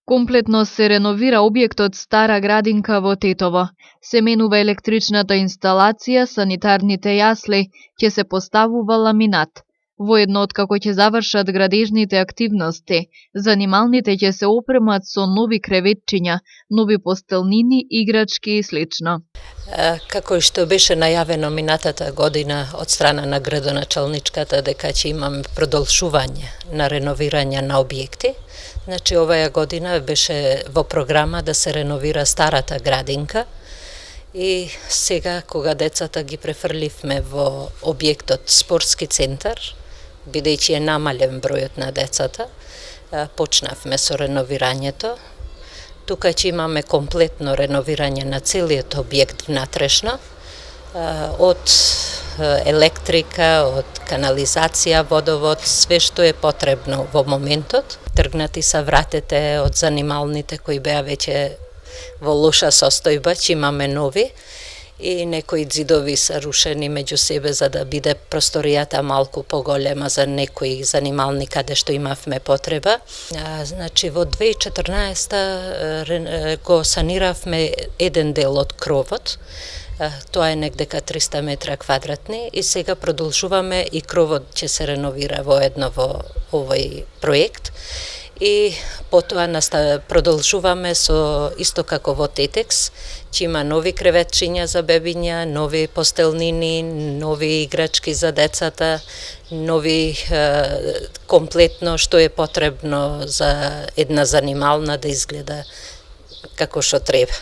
Комплетно се реновира објектот Стара градинка во Тетово. Се менува електричната инсталација, санитарните јасли, ќе се поставува ламинат. Воедно откако ќе завршат градежните активности, занималните ќе се опремат со нови креветчиња, нови постелнини, играчки и слично. Како и што беше најавено минатата година од страна на градоначалничката дека ќе имаме продолжување на реновирање на објекти, значи оваа година беше во програма да се реновира старата градинка и сега кога децата ги префрливме во објектот спортски центар, бидејќи е намален бројот на децата, почнавме со реновирањето. Тука ќе имаме комплетно реновирање на целиот објект внатрешно, од електрика, од канализација, водовод, све што е потребно во моментот. Тргнати са вратите од занималните кои беа веќе во лоша состојба, ќе имаме нови и некои ѕидови са рушени меѓу себе за да биде просторијата малку поголема за некои занимални каде што имавме потреба. Значи во 2014 го саниравме еден дел од кровот, тоа е некдека 300 метра квадратни и сега продолжуваме и кровот ќе се реновира воедно во овој проект. И потоа продолжуваме со исто како во Тетекс, ќе има нови креветчиња за бебиња, нови постелнини, нови играчки за децата, нови комплетно што е потребно за една занимална да изгледа како што треба.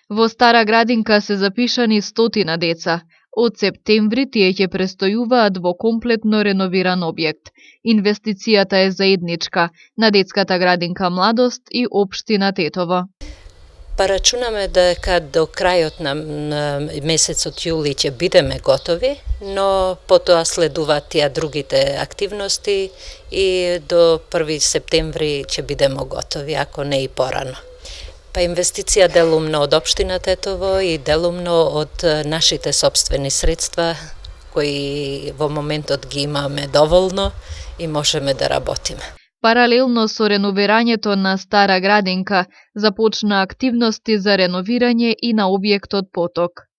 Во Стара градинка се запишани 100 деца. Од септември тие ќе престојуваат во комплетно реновиран објект. Инвестицијата е заедничка на детската градинка Младост и општина Тетово. Па рачунаме дека до крајот на месецот јули ќе бидеме готови, но потоа следуваат тие другите активности и до 1 септември ќе бидеме готови, ако не и порано. Па инвестиција делумно од општина Тетово и делумно од нашите сопствени средства, кои во моментот ги имаме доволно и можеме да работиме. Паралелно со реновирањето на Стара градинка, започна активности за реновирање и на објектот Поток.